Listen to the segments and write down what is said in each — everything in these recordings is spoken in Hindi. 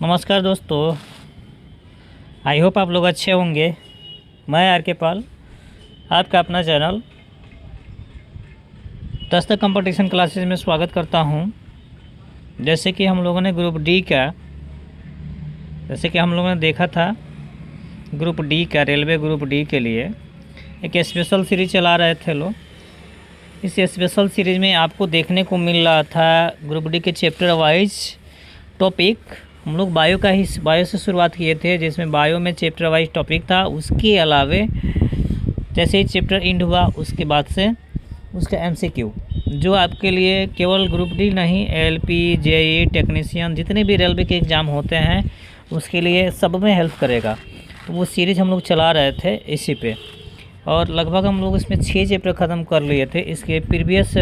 नमस्कार दोस्तों, आई होप आप लोग अच्छे होंगे। मैं आर के पाल, आपका अपना चैनल दस्तक कंपटीशन क्लासेस में स्वागत करता हूं। जैसे कि हम लोगों ने देखा था ग्रुप डी का, रेलवे ग्रुप डी के लिए एक स्पेशल सीरीज चला रहे थे लोग। इस स्पेशल सीरीज में आपको देखने को मिल रहा था ग्रुप डी के चैप्टर वाइज टॉपिक। हम लोग बायो से शुरुआत किए थे, जिसमें बायो में चैप्टर वाइज टॉपिक था। उसके अलावे जैसे ही चैप्टर एंड हुआ उसके बाद से उसका एमसीक्यू, जो आपके लिए केवल ग्रुप डी नहीं, एलपी, जेई, टेक्नीशियन, जितने भी रेलवे के एग्ज़ाम होते हैं उसके लिए सब में हेल्प करेगा। तो वो सीरीज़ हम लोग चला रहे थे इसी पे, और लगभग हम लोग इसमें 6 चैप्टर ख़त्म कर लिए थे। इसके प्रीवियस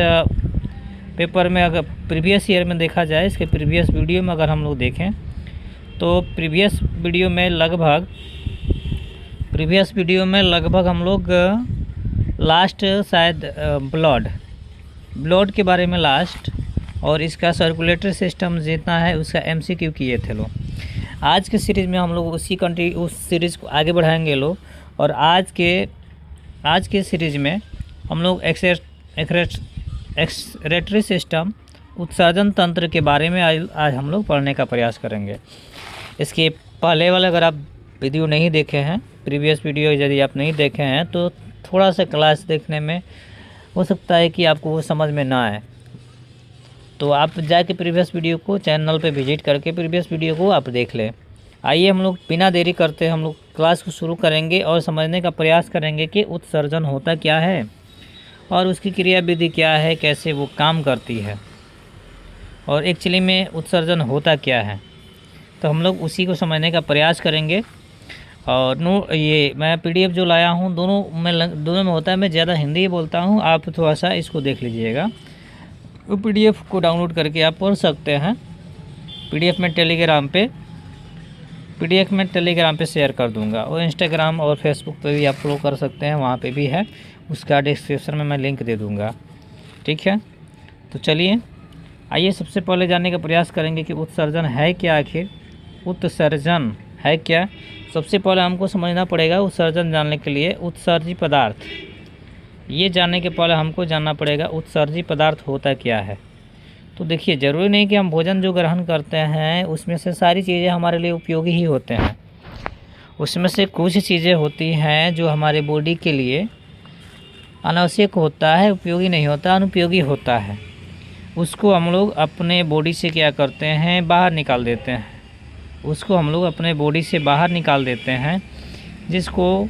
पेपर में, अगर प्रीवियस ईयर में देखा जाए, इसके प्रीवियस वीडियो में अगर हम लोग देखें तो प्रीवियस वीडियो में लगभग हम लोग लास्ट शायद ब्लड के बारे में लास्ट, और इसका सर्कुलेटरी सिस्टम जितना है उसका एमसीक्यू किए थे लोग। आज के सीरीज़ में हम लोग उस सीरीज़ को आगे बढ़ाएंगे लोग, और आज के सीरीज़ में हम लोग एक्सक्रेटरी सिस्टम, उत्सर्जन तंत्र के बारे में आज हम लोग पढ़ने का प्रयास करेंगे। इसके पहले वाले अगर आप वीडियो नहीं देखे हैं, प्रीवियस वीडियो यदि आप नहीं देखे हैं, तो थोड़ा सा क्लास देखने में हो सकता है कि आपको वो समझ में ना आए। तो आप जाके प्रीवियस वीडियो को चैनल पे विजिट करके प्रीवियस वीडियो को आप देख लें। आइए हम लोग बिना देरी करते हम लोग क्लास को शुरू करेंगे और समझने का प्रयास करेंगे कि उत्सर्जन होता क्या है और उसकी क्रियाविधि क्या है, कैसे वो काम करती है, और एक्चुअली में उत्सर्जन होता क्या है। तो हम लोग उसी को समझने का प्रयास करेंगे। और ये मैं पीडीएफ जो लाया हूँ दोनों में होता है। मैं ज़्यादा हिंदी ही बोलता हूँ, आप थोड़ा सा इसको देख लीजिएगा। वो पीडीएफ को डाउनलोड करके आप पढ़ सकते हैं। पीडीएफ में टेलीग्राम पे शेयर कर दूंगा, और इंस्टाग्राम और फेसबुक पे भी आप फॉलो कर सकते हैं, वहाँ पे भी है। उसका डिस्क्रिप्शन में मैं लिंक दे दूँगा, ठीक है। तो चलिए आइए सबसे पहले जानने का प्रयास करेंगे कि उत्सर्जन है क्या। आखिर उत्सर्जन है क्या, सबसे पहले हमको समझना पड़ेगा। उत्सर्जन जानने के लिए उत्सर्जी पदार्थ, ये जानने के पहले हमको जानना पड़ेगा उत्सर्जी पदार्थ होता क्या है। तो देखिए, ज़रूरी नहीं कि हम भोजन जो ग्रहण करते हैं उसमें से सारी चीज़ें हमारे लिए उपयोगी ही होते हैं। उसमें से कुछ चीज़ें होती हैं जो हमारे बॉडी के लिए अनावश्यक होता है, उपयोगी नहीं होता, अनुपयोगी होता है। उसको हम लोग अपने बॉडी से क्या करते हैं, बाहर निकाल देते हैं। जिसको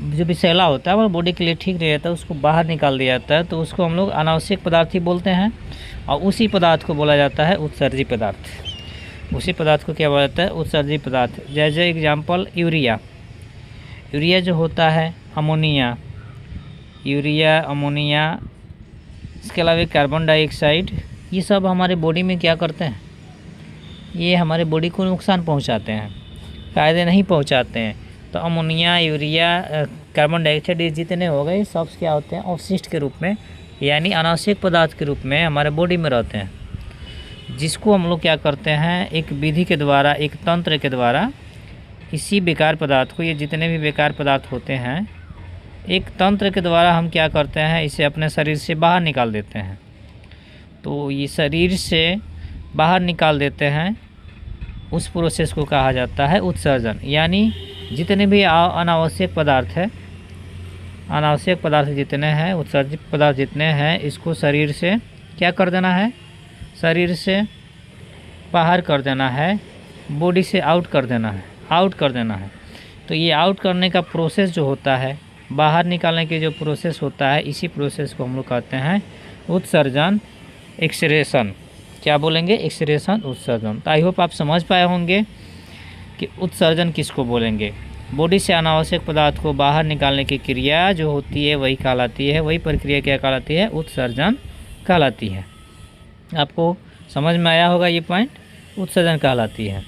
जो विषैला होता है और बॉडी के लिए ठीक नहीं रहता, उसको बाहर निकाल दिया जाता है। तो उसको हम लोग अनावश्यक पदार्थ ही बोलते हैं, और उसी पदार्थ को बोला जाता है उत्सर्जी पदार्थ। उसी पदार्थ को क्या बोला जाता है, उत्सर्जी पदार्थ। जैसे एग्जाम्पल यूरिया जो होता है, अमोनिया, इसके अलावा कार्बन डाइऑक्साइड, ये सब हमारे बॉडी में क्या करते हैं, ये हमारे बॉडी को नुकसान पहुंचाते हैं, फ़ायदे नहीं पहुंचाते हैं। तो अमोनिया, यूरिया, कार्बन डाइऑक्साइड, ये जितने हो गए सब क्या होते हैं, अवशिष्ट के रूप में, यानी अनावश्यक पदार्थ के रूप में हमारे बॉडी में रहते हैं। जिसको हम लोग क्या करते हैं, एक विधि के द्वारा, एक तंत्र के द्वारा, इसी बेकार पदार्थ को, ये जितने भी बेकार पदार्थ होते हैं, एक तंत्र के द्वारा हम क्या करते हैं, इसे अपने शरीर से बाहर निकाल देते हैं। तो ये शरीर से बाहर निकाल देते हैं, उस प्रोसेस को कहा जाता है उत्सर्जन। यानी जितने भी अनावश्यक पदार्थ जितने हैं, उत्सर्जित पदार्थ जितने हैं, इसको शरीर से क्या कर देना है, शरीर से बाहर कर देना है, बॉडी से आउट कर देना है। तो ये आउट करने का प्रोसेस जो होता है, बाहर निकालने की जो प्रोसेस होता है, इसी प्रोसेस को हम लोग कहते हैं उत्सर्जन, एक्सक्रेशन। क्या बोलेंगे, एक्सक्रेशन, उत्सर्जन। तो आई होप आप समझ पाए होंगे कि उत्सर्जन किसको बोलेंगे। बॉडी से अनावश्यक पदार्थ को बाहर निकालने की क्रिया जो होती है वही कहलाती है, वही प्रक्रिया क्या कहलाती है, उत्सर्जन कहलाती है। आपको समझ में आया होगा ये पॉइंट, उत्सर्जन कहलाती है।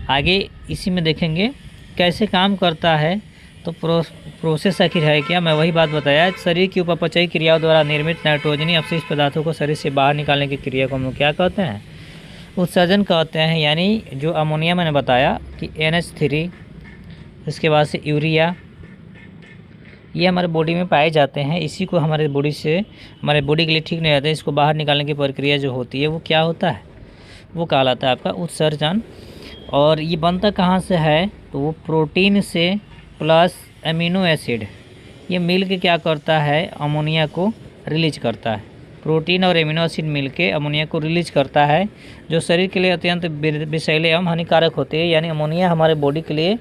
आगे इसी में देखेंगे कैसे काम करता है। तो प्रोसेस आखिर है क्या, मैं वही बात बताया। शरीर की उपापचयी क्रियाओं द्वारा निर्मित नाइट्रोजनी अपशिष्ट पदार्थों को शरीर से बाहर निकालने की क्रिया को हम लोग क्या कहते हैं, उत्सर्जन कहते हैं, यानी जो अमोनिया मैंने बताया कि NH3, उसके बाद से यूरिया, ये हमारे बॉडी में पाए जाते हैं। इसी को हमारे बॉडी के लिए ठीक नहीं रहता है। इसको बाहर निकालने की प्रक्रिया जो होती है वो क्या होता है, वो कहलाता है आपका उत्सर्जन। और ये बनता कहाँ से है, तो वो प्रोटीन से प्लस अमीनो एसिड, ये मिल के क्या करता है, अमोनिया को रिलीज करता है। प्रोटीन और एमिनो एसिड मिलके अमोनिया को रिलीज करता है, जो शरीर के लिए अत्यंत विषैले एवं हानिकारक होते हैं। यानी अमोनिया हमारे बॉडी के लिए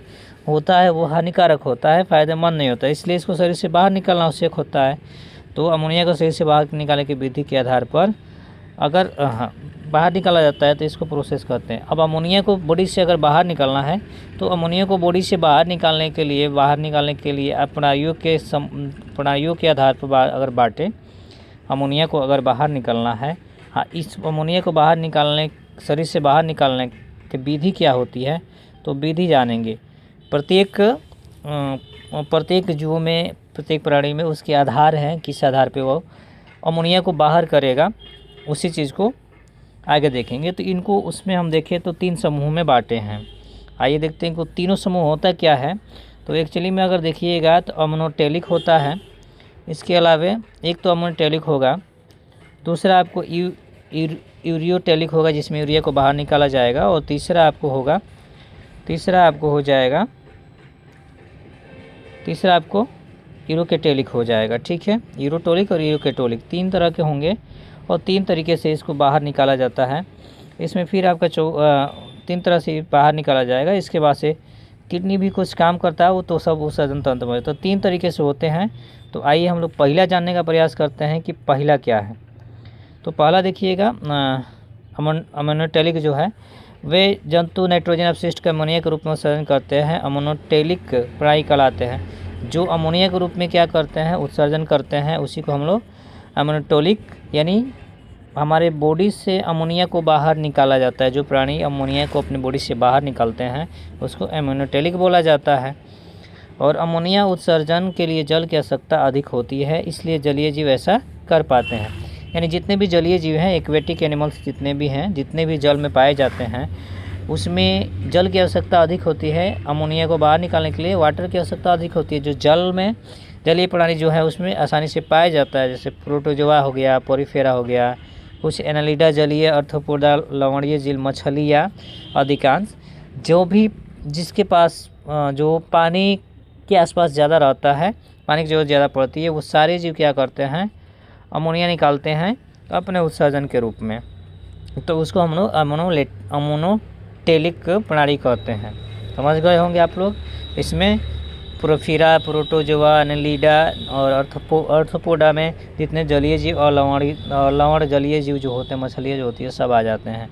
होता है वो हानिकारक होता है, फ़ायदेमंद नहीं होता है, इसलिए इसको शरीर से बाहर निकालना आवश्यक होता है। तो अमोनिया को शरीर से बाहर निकालने की विधि के आधार पर अगर बाहर निकाला जाता है तो इसको प्रोसेस करते हैं। अब अमोनिया को बॉडी से अगर बाहर निकालना है तो अमोनिया को बॉडी से बाहर निकालने के लिए प्रणालियों के आधार पर अगर बांटें, अमोनिया को अगर बाहर निकालना है, हाँ, इस अमोनिया को बाहर निकालने, शरीर से बाहर निकालने की विधि क्या होती है, तो विधि जानेंगे। प्रत्येक जीवों में, प्रत्येक प्राणी में उसके आधार हैं, किस आधार पे वो अमोनिया को बाहर करेगा, उसी चीज़ को आगे देखेंगे। तो इनको उसमें हम देखें तो 3 समूह में बांटे हैं। आइए देखते हैं कि तीनों समूह होता क्या है। तो एक्चुअली में अगर देखिएगा तो अमोनोटेलिक होता है, इसके अलावा एक तो अमोनोटेलिक होगा, दूसरा आपको यूरियोटेलिक होगा जिसमें यूरिया को बाहर निकाला जाएगा, और तीसरा आपको यूरोकेटेलिक हो जाएगा। ठीक है, यूरोटोलिक और यूरोकेटोलिक 3 तरह के होंगे और 3 तरीके से इसको बाहर निकाला जाता है। इसमें फिर आपका 3 तरह से बाहर निकाला जाएगा। इसके बाद से किडनी भी कुछ काम करता है, वो तो सब उत्सर्जन तंत्र में, तो 3 तरीके से होते हैं। तो आइए हम लोग पहला जानने का प्रयास करते हैं कि पहला क्या है। तो पहला देखिएगा, अमोनोटेलिक जो है वे जंतु नाइट्रोजन अपशिष्ट का अमोनिया के रूप में उत्सर्जन करते हैं, अमोनोटेलिक प्राणी कहलाते हैं। जो अमोनिया के रूप में क्या करते हैं, उत्सर्जन करते हैं, उसी को हम लोग अमोनोटेलिक, यानी हमारे बॉडी से अमोनिया को बाहर निकाला जाता है। जो प्राणी अमोनिया को अपने बॉडी से बाहर निकालते हैं उसको अमोनोटेलिक बोला जाता है। और अमोनिया उत्सर्जन के लिए जल की आवश्यकता अधिक होती है, इसलिए जलीय जीव ऐसा कर पाते हैं। यानी जितने भी जलीय जीव हैं, एक्वेटिक एनिमल्स जितने भी हैं, जितने भी जल में पाए जाते हैं, उसमें जल की आवश्यकता अधिक होती है। अमोनिया को बाहर निकालने के लिए वाटर की आवश्यकता अधिक होती है। जो जल में जलीय प्राणी जो है उसमें आसानी से पाया जाता है, जैसे प्रोटोजोआ हो गया, पोरिफेरा हो गया, कुछ एनालिडा जलीय, अर्थोपोडा, लवणीय जीव, मछलियाँ, अधिकांश जो भी जिसके पास जो पानी के आसपास ज़्यादा रहता है, पानी की ज़रूरत ज़्यादा पड़ती है, वो सारे जीव क्या करते हैं, अमोनिया निकालते हैं अपने उत्सर्जन के रूप में। तो उसको हम लोग अमोनोटेलिक प्रणाली कहते हैं। समझ गए होंगे आप लोग। इसमें पोरफिरा, प्रोटोजोआ, एनालिडा और अर्थोपोडा में जितने जलीय जीव और लवण जलीय जीव जो होते हैं, मछलियाँ जो होती है, सब आ जाते हैं,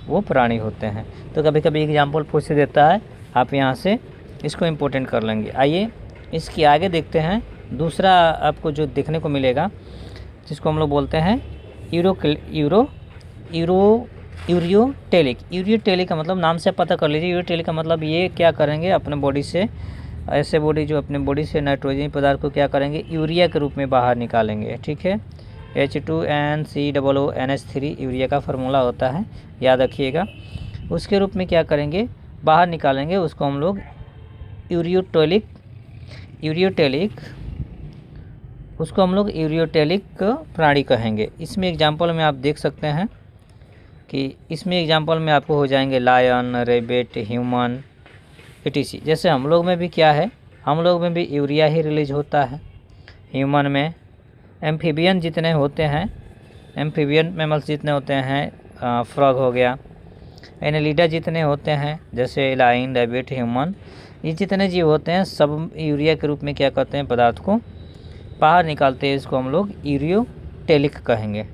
वो प्राणी होते हैं। तो कभी कभी एग्जाम्पल पूछ देता है, आप यहाँ से इसको इम्पोर्टेंट कर लेंगे। आइए इसके आगे देखते हैं। दूसरा आपको जो देखने को मिलेगा, जिसको हम लोग बोलते हैं यूरियोटेलिक। यूरियोटेलिक का मतलब नाम से पता कर लीजिए। यूरियोटेलिक का मतलब ये क्या करेंगे, अपने बॉडी से ऐसे बॉडी जो अपने बॉडी से नाइट्रोजन पदार्थ को क्या करेंगे, यूरिया के रूप में बाहर निकालेंगे। ठीक है, H2NCOONH3 यूरिया का फार्मूला होता है, याद रखिएगा। उसके रूप में क्या करेंगे, बाहर निकालेंगे। उसको हम लोग यूरियोटेलिक प्राणी कहेंगे। इसमें एग्जाम्पल में आप देख सकते हैं कि इसमें एग्जाम्पल में आपको हो जाएंगे लायन, रेबिट, ह्यूमन, etc। जैसे हम लोग में भी क्या है, हम लोग में भी यूरिया ही रिलीज होता है। ह्यूमन में एम्फीबियन जितने होते हैं, एम्फीबियन मैमल्स जितने होते हैं, फ्रॉग हो गया, एनालिडा जितने होते हैं, जैसे लाइन, रेबिट, ह्यूमन, ये जितने जीव होते हैं सब यूरिया के रूप में क्या करते हैं, पदार्थ को बाहर निकालते हैं। इसको हम लोग यूरियोटेलिक कहेंगे।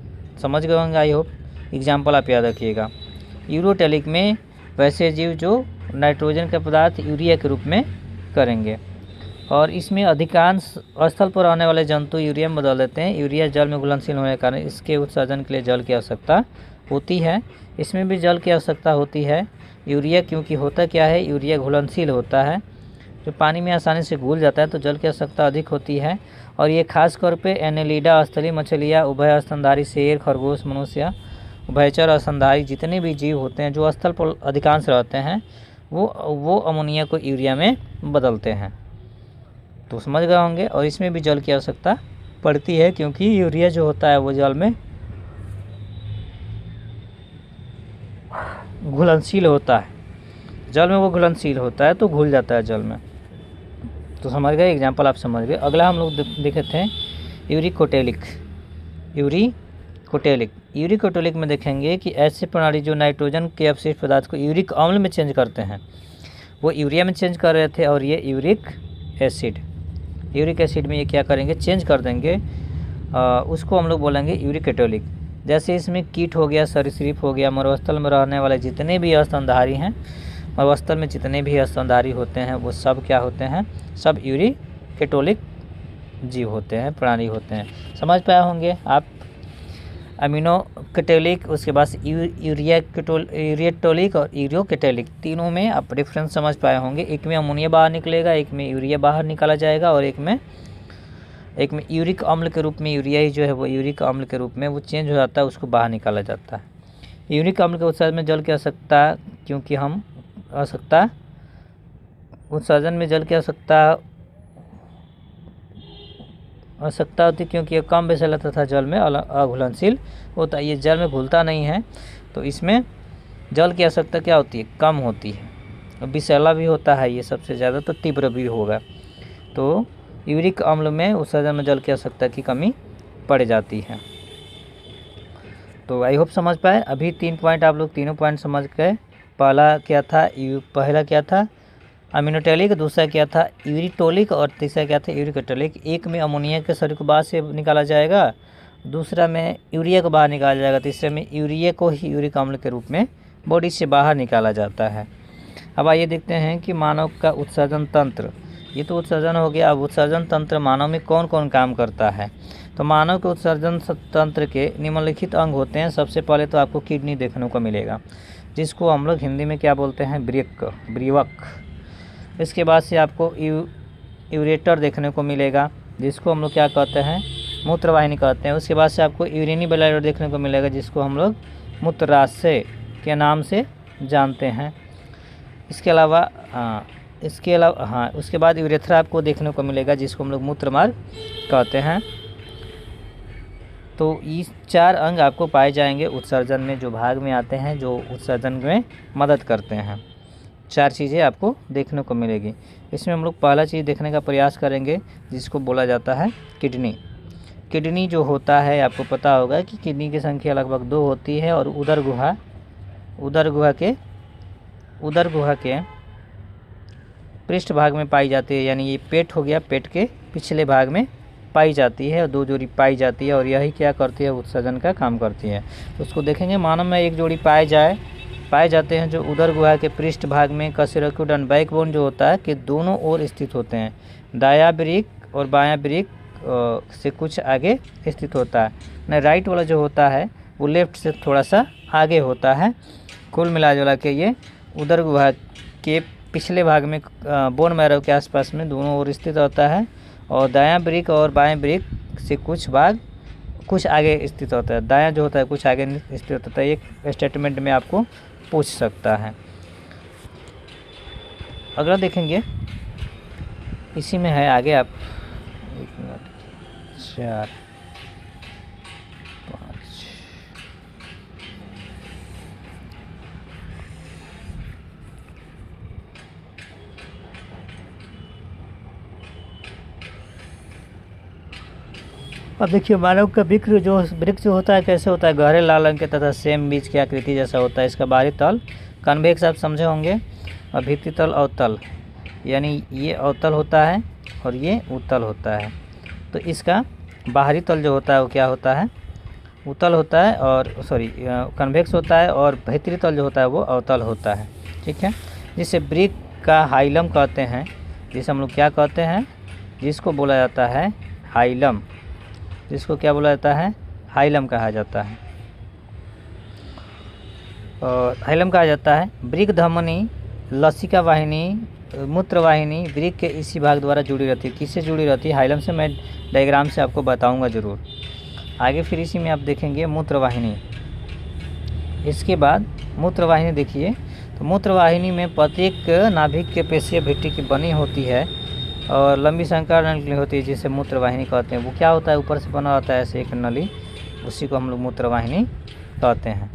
समझ गए होंगे, आई होप। एग्जाम्पल आप याद रखिएगा। यूरियोटेलिक में वैसे जीव जो नाइट्रोजन का पदार्थ यूरिया के रूप में करेंगे, और इसमें अधिकांश स्थल पर रहने वाले जंतु यूरिया में बदल देते हैं। यूरिया जल में घुलनशील होने के कारण इसके उत्सर्जन के लिए जल की आवश्यकता होती है। इसमें भी जल की आवश्यकता होती है। यूरिया क्योंकि होता क्या है, यूरिया घुलनशील होता है, जो पानी में आसानी से घुल जाता है, तो जल की आवश्यकता अधिक होती है। और ये खास तौर पे एनालिडा, स्थलीय मछलियाँ, उभय स्तनधारी शेर, खरगोश, मनुष्य उभयचर और स्तनधारी जितने भी जीव होते हैं जो स्थल पर अधिकांश रहते हैं वो अमोनिया को यूरिया में बदलते हैं। तो समझ गए होंगे। और इसमें भी जल की आवश्यकता पड़ती है क्योंकि यूरिया जो होता है वो जल में घुलनशील होता है, जल में वो घुलनशील होता है तो घुल जाता है जल में। तो समझ गए, एग्जाम्पल आप समझ गए। अगला हम लोग देखे थे यूरिकोटेलिक। यूरिकोटेलिक में देखेंगे कि ऐसे प्रणाली जो नाइट्रोजन के अवशिष्ट पदार्थ को यूरिक अम्ल में चेंज करते हैं, वो यूरिया में चेंज कर रहे थे और ये यूरिक एसिड में ये क्या करेंगे, चेंज कर देंगे। उसको हम लोग बोलेंगे यूरिकोटेलिक। जैसे इसमें कीट हो गया, सरीसृप हो गया, मरुस्थल में रहने वाले जितने भी स्तनधारी हैं, मरुस्थल में जितने भी स्तनधारी होते हैं वो सब क्या होते हैं, सब यूरिकोटेलिक जीव होते हैं, प्राणी होते हैं। समझ पाए होंगे आप। अमीनोकेटेलिक, उसके बाद यूरिएटोलिक और यूरियोकेटेलिक, तीनों में आप डिफरेंस समझ पाए होंगे। एक में अमोनिया बाहर निकलेगा, एक में यूरिया बाहर निकाला जाएगा और एक में यूरिक अम्ल के रूप में यूरिया ही जो है वो यूरिक अम्ल के रूप में वो चेंज हो जाता है, उसको बाहर निकाला जाता है। यूरिक अम्ल के उत्सर्जन में जल की आवश्यकता, क्योंकि हम उत्सर्जन में जल की आवश्यकता होती क्योंकि ये कम विषैला तथा जल में अघुलनशील होता है। ये जल में घुलता नहीं है तो इसमें जल की आवश्यकता क्या होती है, कम होती है। विषैला भी होता है ये सबसे ज़्यादा, तो तीव्र भी होगा। तो यूरिक अम्ल में उत्सर्जन में जल की आवश्यकता की कमी पड़ जाती है। तो आई होप समझ पाए। अभी 3 पॉइंट आप लोग तीनों पॉइंट समझ गए। पहला क्या था अमीनोटेलिक, दूसरा क्या था यूरिटोलिक और तीसरा क्या था यूरिकोटेलिक। एक में अमोनिया के सर को बाहर से निकाला जाएगा, दूसरा में यूरिया को बाहर निकाला जाएगा, तीसरे में यूरिया को ही यूरिक अम्ल के रूप में बॉडी से बाहर निकाला जाता है। अब आइए देखते हैं कि मानव का उत्सर्जन तंत्र। ये तो उत्सर्जन हो गया। अब उत्सर्जन तंत्र मानव में कौन कौन काम करता है। तो मानव के उत्सर्जन तंत्र के निम्नलिखित अंग होते हैं। सबसे पहले तो आपको किडनी देखने को मिलेगा, जिसको हम लोग हिंदी में क्या बोलते हैं, ब्रीवक। इसके बाद से आपको यूरेटर देखने को मिलेगा, जिसको हम लोग क्या कहते हैं, मूत्रवाहिनी कहते हैं। उसके बाद से आपको यूरिनी ब्लैडर देखने को मिलेगा, जिसको हम लोग मूत्राशय के नाम से जानते हैं। उसके बाद यूरेथ्रा आपको देखने को मिलेगा, जिसको हम लोग मूत्रमार्ग कहते हैं। तो ये 4 अंग आपको पाए जाएंगे उत्सर्जन में, जो भाग में आते हैं, जो उत्सर्जन में मदद करते हैं। 4 चीज़ें आपको देखने को मिलेगी। इसमें हम लोग पहला चीज़ देखने का प्रयास करेंगे, जिसको बोला जाता है किडनी। किडनी जो होता है, आपको पता होगा कि किडनी की संख्या लगभग 2 होती है और उदर गुहा के पृष्ठ भाग में पाई जाती है। यानी ये पेट हो गया, पेट के पिछले भाग में पाई जाती है और 2 जोड़ी पाई जाती है और यही क्या करती है, उत्सर्जन का काम करती है। तो उसको देखेंगे। मानव में 1 जोड़ी पाए जाते हैं, जो उदर गुहा के पृष्ठ भाग में कशेरुकी एंड बैकबोन जो होता है कि दोनों ओर स्थित होते हैं। दायां वृक्क और बायां वृक्क से कुछ आगे स्थित होता है। न राइट वाला जो होता है वो लेफ्ट से थोड़ा सा आगे होता है। कुल मिला जुला के ये उदर गुहा के पिछले भाग में बोन मैरो के आसपास में दोनों ओर स्थित होता है और दायां वृक्क और बाएं वृक्क से कुछ आगे स्थित होता है। दायां जो होता है कुछ आगे स्थित होता है। एक स्टेटमेंट में आपको पूछ सकता है। अगला देखेंगे, इसी में है आगे। आप 1 मिनट 4 5 अब देखिए, मानव का वृक्क जो होता है कैसे होता है, गहरे लाल रंग के तथा सेम बीज की आकृति जैसा होता है। इसका बाहरी तल कन्वेक्स आप समझे होंगे और भीतरी तल अवतल, यानी ये अवतल होता है और ये उत्तल होता है। तो इसका बाहरी तल जो होता है वो क्या होता है, उत्तल होता है, और कन्वेक्स होता है, और भीतरी तल जो होता है वो अवतल होता है। ठीक है, जिसे वृक्क का हाइलम कहते हैं, जिसे हम लोग क्या कहते हैं, जिसको बोला जाता है हाइलम। जिसको क्या बोला जाता है, हाइलम कहा जाता है। और हाइलम कहा जाता है। वृक्क धमनी, लसिका वाहिनी, मूत्रवाहिनी वृक्क के इसी भाग द्वारा जुड़ी रहती है। किससे जुड़ी रहती है, हाइलम से। मैं डायग्राम से आपको बताऊंगा ज़रूर आगे। फिर इसी में आप देखेंगे मूत्रवाहिनी। इसके बाद मूत्रवाहिनी देखिए, तो मूत्रवाहिनी में प्रत्येक नाभिक के पेशीय भित्ति की बनी होती है और लंबी संकर नली होती है जिसे मूत्रवाहिनी कहते हैं। वो क्या होता है, ऊपर से बना होता है ऐसे एक नली, उसी को हम लोग मूत्रवाहिनी कहते हैं।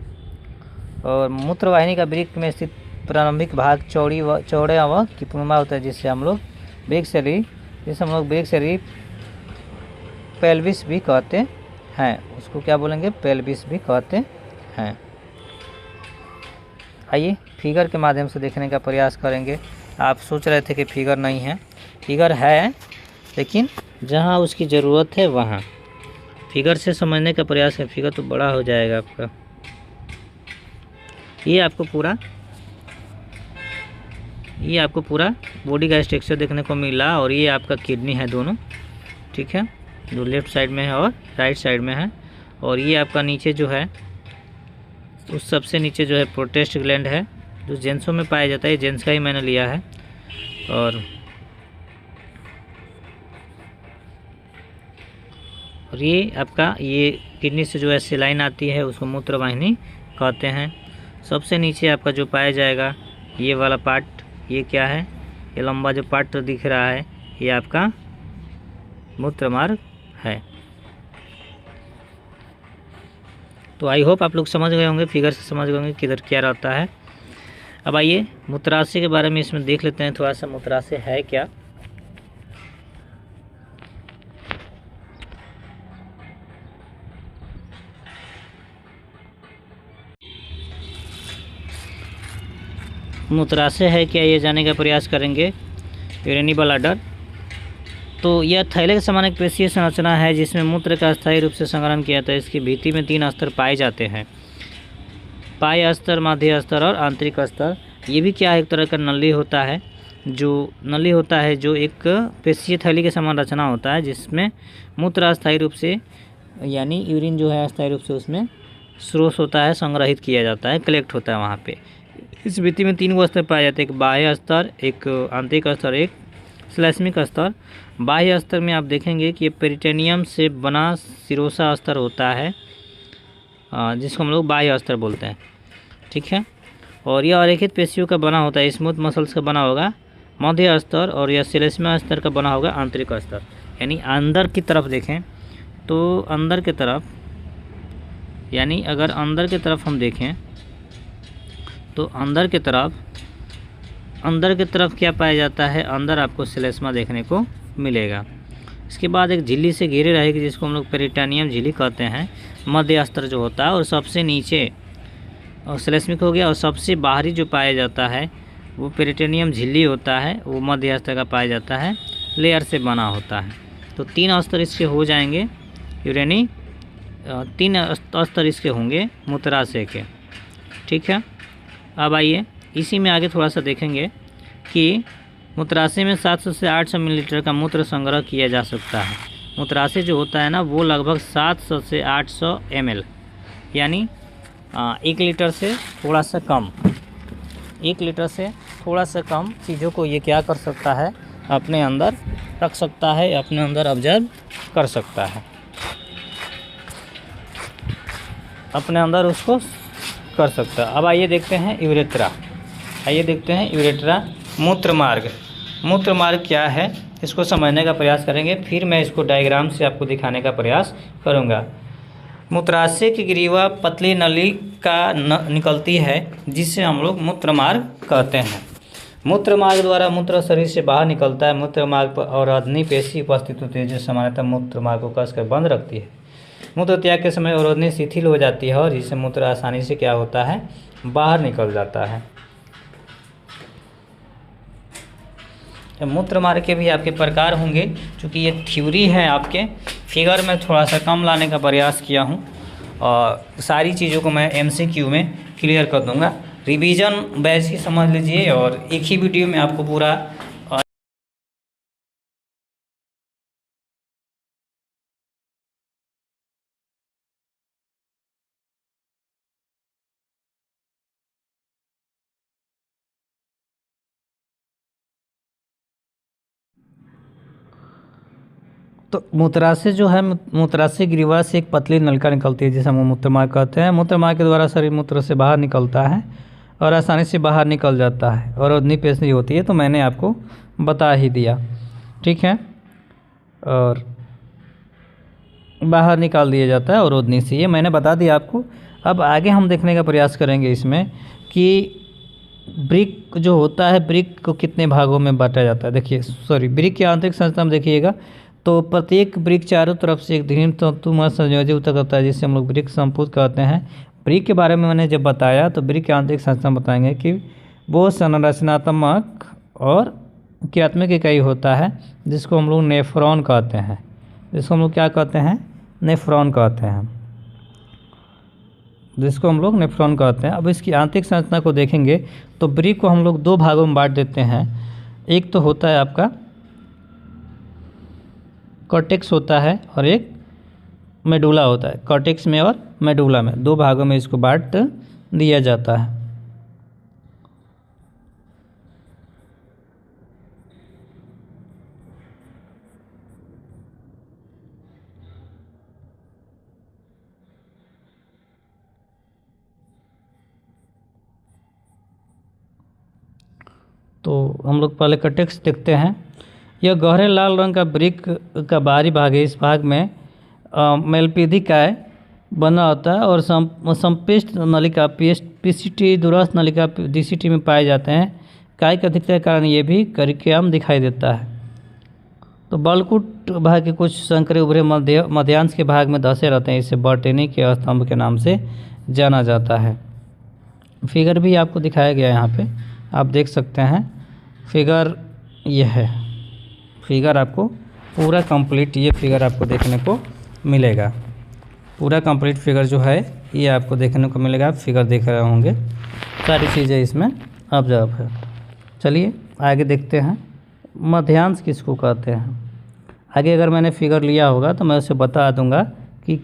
और मूत्रवाहिनी का वृक्क में स्थित प्रारंभिक भाग चौड़ा व किपुनमा होता है जिससे हम लोग वृक्क शरीर पेल्विस भी कहते हैं। उसको क्या बोलेंगे, पेल्विस भी कहते हैं। आइए फिगर के माध्यम से देखने का प्रयास करेंगे। आप सोच रहे थे कि फिगर नहीं है, फिगर है, लेकिन जहाँ उसकी ज़रूरत है वहाँ फिगर से समझने का प्रयास है। फिगर तो बड़ा हो जाएगा आपका। ये आपको पूरा बॉडी का स्ट्रक्चर देखने को मिला। और ये आपका किडनी है दोनों, ठीक है, जो लेफ्ट साइड में है और राइट साइड में है। और ये आपका नीचे जो है, उस सबसे नीचे जो है प्रोस्टेट ग्लैंड है, जो जेंट्सों में पाया जाता है। जेंट्स का ही मैंने लिया है। और ये आपका ये किडनी से जो है सेलाइन आती है, उसको मूत्रवाहिनी कहते हैं। सबसे नीचे आपका जो पाया जाएगा ये वाला पार्ट, ये क्या है, ये लंबा जो पार्ट दिख रहा है, ये आपका मूत्र मार्ग है। तो आई होप आप लोग समझ गए होंगे, फिगर से समझ गए होंगे किधर क्या रहता है। अब आइए मूत्राशय के बारे में इसमें देख लेते हैं थोड़ा सा, मूत्राशय है क्या। मूत्राशय है क्या, ये जानने का प्रयास करेंगे। यूरिनरी ब्लैडर, तो यह थैले के समान एक पेशीय संरचना है जिसमें मूत्र का अस्थायी रूप से संग्रहण किया जाता है। इसकी भित्ति में 3 स्तर पाए जाते हैं, बाह्य स्तर, मध्य स्तर और आंतरिक स्तर। ये भी क्या है, एक तरह का नली होता है, जो एक पेशीय थैली के समान रचना होता है जिसमें मूत्र अस्थायी रूप से, यानी यूरिन जो है अस्थायी रूप से उसमें स्रोत होता है, संग्रहित किया जाता है, कलेक्ट होता है वहाँ पे। इस भित्ति में 3 स्तर पाए जाते हैं, एक बाह्य स्तर, एक आंतरिक स्तर, एक श्लैष्मिक स्तर। बाह्य स्तर में आप देखेंगे कि ये पेरिटेनियम से बना सिरोसा स्तर होता है, जिसको हम लोग बाह्य स्तर बोलते हैं, ठीक है। और यह अरेखित पेशियों का बना होता है, स्मूथ मसल्स का बना होगा मध्य स्तर, और यह श्लेष्मा स्तर का बना होगा आंतरिक स्तर। यानी अंदर की तरफ देखें तो अंदर की तरफ, यानी अगर अंदर की तरफ हम देखें तो अंदर की तरफ क्या पाया जाता है, अंदर आपको श्लेष्मा देखने को मिलेगा। इसके बाद एक झिल्ली से घेरे रहेगी जिसको हम लोग पेरिटोनियम झिल्ली कहते हैं, मध्य स्तर जो होता है। और सबसे नीचे और श्लेष्मिक हो गया, और सबसे बाहरी जो पाया जाता है वो पेरिटोनियम झिल्ली होता है, वो मध्य स्तर का पाया जाता है, लेयर से बना होता है। तो 3 स्तर इसके हो जाएंगे, यूरेनी 3 स्तर इसके होंगे मूत्राशय के, ठीक है। अब आइए इसी में आगे थोड़ा सा देखेंगे कि मूत्राशय में 700 से 800 मिलीलीटर का मूत्र संग्रह किया जा सकता है। मूत्राशय जो होता है ना, वो लगभग 700 से 800 ml, यानी 1 लीटर से थोड़ा सा कम, 1 लीटर से थोड़ा सा कम चीज़ों को ये क्या कर सकता है, अपने अंदर रख सकता है, अपने अंदर ऑब्जर्व कर सकता है, अपने अंदर उसको कर सकता है। अब आइए देखते हैं यूरेथ्रा, मूत्र मार्ग क्या है, इसको समझने का प्रयास करेंगे। फिर मैं इसको डायग्राम से आपको दिखाने का प्रयास करूँगा। मूत्राशय की ग्रीवा पतली नली का निकलती है जिसे हम लोग मूत्र मार्ग कहते हैं। मूत्र मार्ग द्वारा मूत्र शरीर से बाहर निकलता है। मूत्र मार्ग पर अवरोधनी पेशी उपस्थित होती है जो सामान्यतः मूत्र मार्ग को कसकर बंद रखती है। मूत्र त्याग के समय अवरोधनी शिथिल हो जाती है और जिससे मूत्र आसानी से क्या होता है, बाहर निकल जाता है। मूत्र मार्ग के भी आपके प्रकार होंगे, क्योंकि ये थ्योरी है, आपके फिगर में थोड़ा सा कम लाने का प्रयास किया हूँ और सारी चीज़ों को मैं MCQ में क्लियर कर दूंगा। रिवीजन बैच ही समझ लीजिए और एक ही वीडियो में आपको पूरा तो मूत्राशय जो है, मूत्राशय ग्रीवा से एक पतली नलिका निकलती है जिसे हम मूत्रमार्ग कहते हैं। मूत्रमार्ग के द्वारा शरीर मूत्र से बाहर निकलता है और आसानी से बाहर निकल जाता है और ओदनी पेशनी होती है, तो मैंने आपको बता ही दिया, ठीक है। और बाहर निकाल दिया जाता है और ओदनी से, ये मैंने बता दिया आपको। अब आगे हम देखने का प्रयास करेंगे इसमें कि वृक्क जो होता है, वृक्क को कितने भागों में बांटा जाता है। देखिए वृक्क की आंतरिक संरचना में देखिएगा तो प्रत्येक वृक्क चारों तरफ से एक दृढ़ तंतुमय संयोजित होता है जिसे हम लोग वृक्क संपूर्ण कहते हैं। वृक्क के बारे में मैंने जब बताया तो वृक्क की आंतरिक संरचना बताएंगे कि वो संरचनात्मक और क्रियात्मक इकाई होता है जिसको हम लोग नेफ्रॉन कहते हैं, जिसको हम लोग क्या कहते हैं, नेफ्रॉन कहते हैं, जिसको हम लोग नेफ्रॉन कहते हैं। अब इसकी आंतरिक संरचना को देखेंगे तो वृक्क को हम लोग दो भागों में बांट देते हैं। एक तो होता है आपका कॉर्टेक्स होता है और एक मेडुला होता है। कॉर्टेक्स में और मेडुला में दो भागों में इसको बांट दिया जाता है। तो हम लोग पहले कॉर्टेक्स देखते हैं। यह गहरे लाल रंग का वृक्क का बाहरी भाग है। इस भाग में मेलपीधिकाय बना होता है और संपिष्ट नलिका पीसीटी दूरस्थ नलिका डीसीटी में पाए जाते हैं। काय की अधिकता के कारण ये भी करिक्यम दिखाई देता है। तो बलकुट भाग के कुछ संकरे उभरे मध्यांश के भाग में धसे रहते हैं, इसे बर्टेनी के स्तंभ के नाम से जाना जाता है। फिगर भी आपको दिखाया गया है, यहाँ पे आप देख सकते हैं। फिगर यह है, फिगर आपको पूरा कंप्लीट ये फिगर आपको देखने को मिलेगा। पूरा कंप्लीट फिगर जो है ये आपको देखने को मिलेगा। आप फिगर देख रहे होंगे, सारी चीज़ें इसमें ऑब्जर्व है। चलिए आगे देखते हैं मध्यांश किसको कहते हैं। आगे अगर मैंने फिगर लिया होगा तो मैं उसे बता दूंगा कि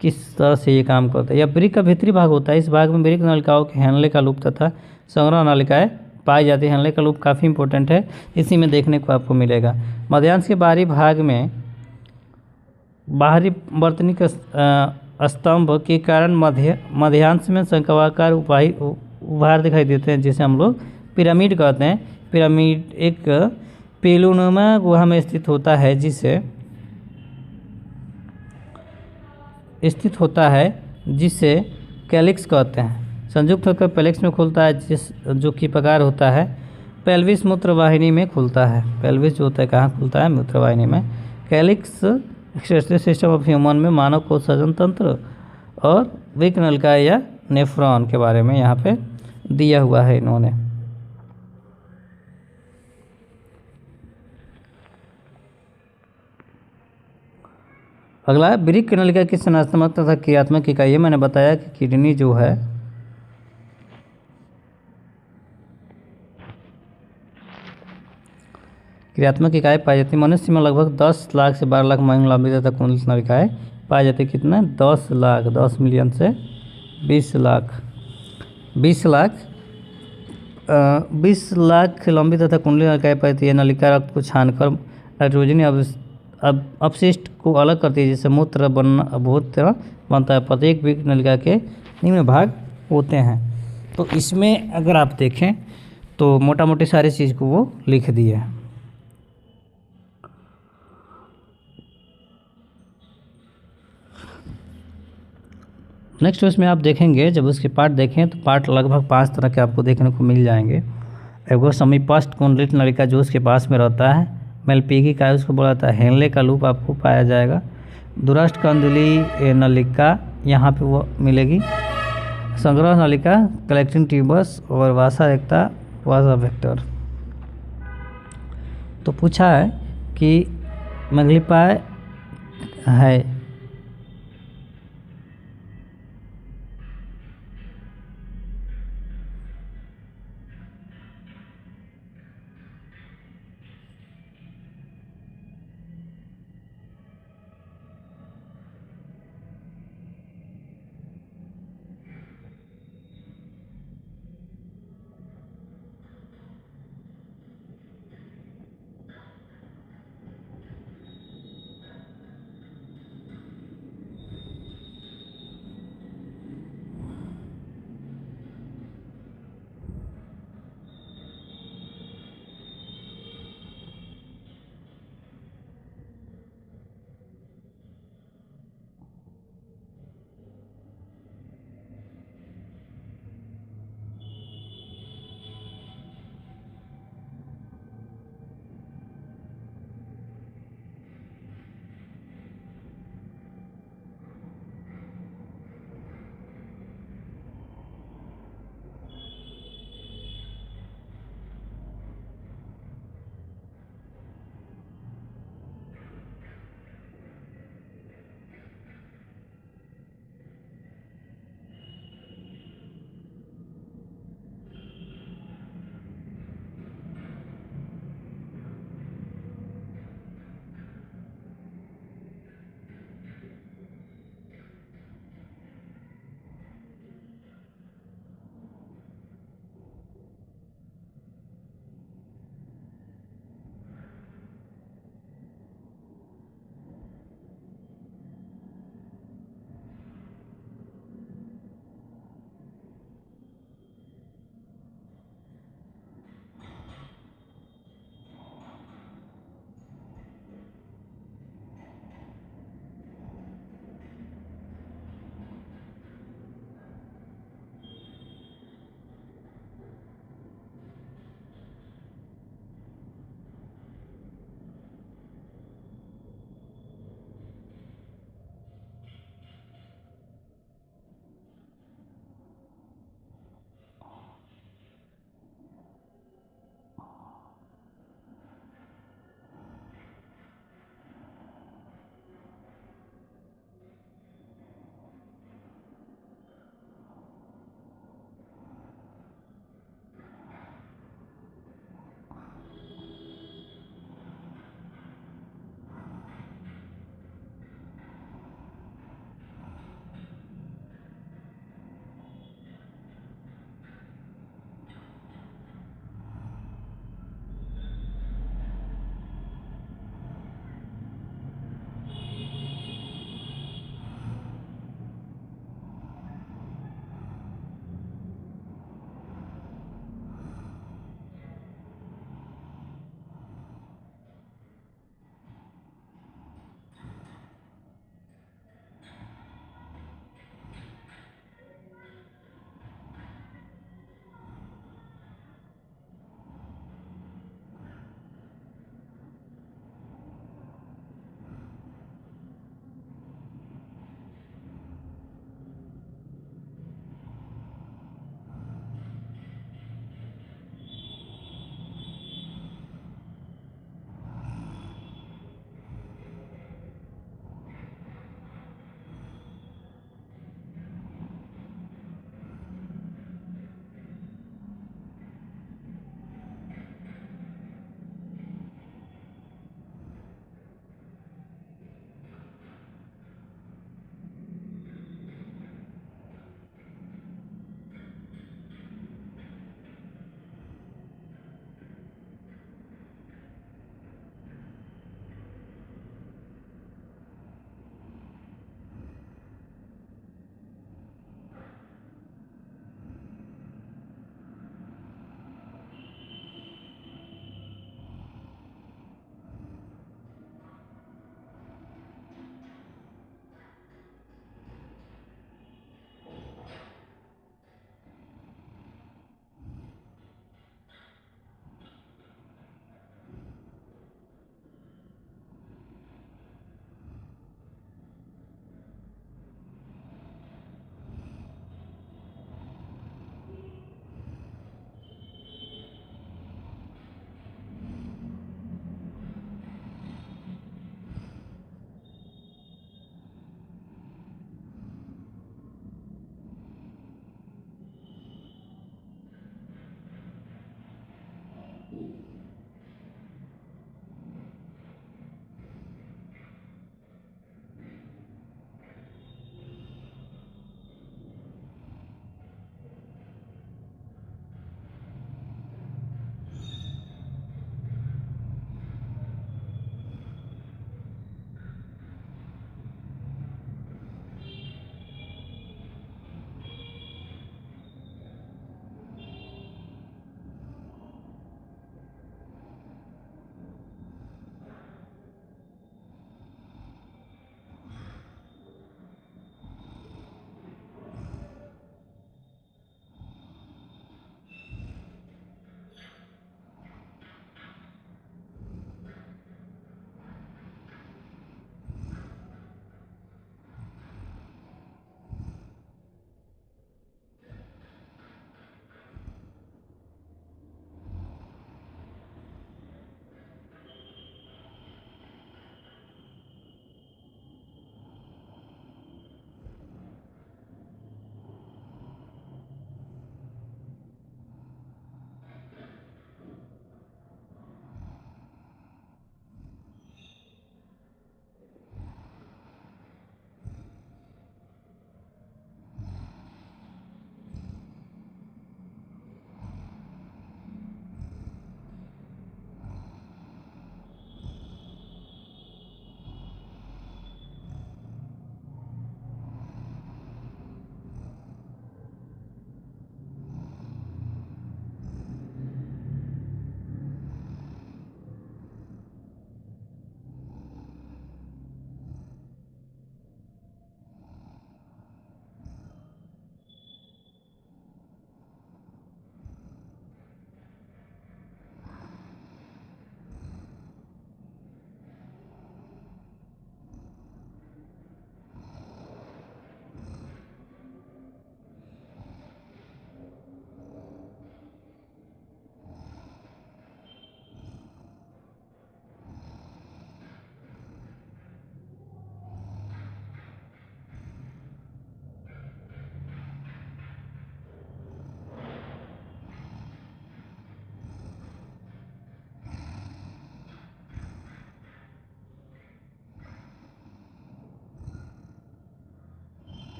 किस तरह से ये काम करता है। यह वृक्क का भीतरी भाग होता है। इस भाग में वृक्क नलिकाओं के हेनले का लूप तथा संग्रह नलिकाएँ पाई जाती है। हेनले का लूप काफ़ी इंपॉर्टेंट है, इसी में देखने को आपको मिलेगा। मध्यांश के बाहरी भाग में बाहरी वर्तनी का स्तंभ के कारण मध्यांश में शंक्वाकार उभार दिखाई देते हैं, जिसे हम लोग पिरामिड कहते हैं। पिरामिड एक पेलुनुमा गुहा में स्थित होता है, जिसे कैलिक्स कहते हैं। संयुक्त होकर पेलिक्स में खुलता है, जो कि प्रकार होता है पेल्विस मूत्रवाहिनी में खुलता है। पेल्विस जो होता है कहाँ खुलता है, मूत्रवाहिनी में। Calyx excretory system of human में मानव को उत्सर्जन तंत्र और वृक्क नलिका या नेफ्रॉन के बारे में यहाँ पे दिया हुआ है इन्होंने। अगला वृक्क नलिका की संरचनात्मक तथा क्रियात्मक इकाई है। मैंने बताया कि किडनी जो है क्रियात्मक इकाई पाई जाती है। मनुष्य में लगभग 10 लाख से 12 लाख मांग लंबी तथा कुंडलित नलिकाएँ पाई जाती है। कितना, 10 लाख, 10 मिलियन से 20 लाख 20 लाख लंबी तथा कुंडली नलिकाएँ पाई जाती है। नलिका रक्त को छानकर नाइट्रोजनी अपशिष्ट को अलग करती है, जिससे मूत्र बनता है। प्रत्येक वृक्क नलिका के निम्न भाग होते हैं। तो इसमें अगर आप देखें तो मोटा मोटी सारी चीज़ को वो लिख दिए हैं। नेक्स्ट उसमें आप देखेंगे, जब उसके पार्ट देखें तो पार्ट लगभग 5 तरह के आपको देखने को मिल जाएंगे। एगो समीपस्थ कुंडलित नलिका जो उसके पास में रहता है। मेलपीगी का उसको बोला जाता है। हेनले का लूप आपको पाया जाएगा। दूरस्थ कंदली नलिका यहाँ पे वो मिलेगी। संग्रह नलिका, कलेक्टिंग ट्यूबस और वासा रेक्टा, वासा वेक्टर। तो पूछा है कि मैग्लीपाय है।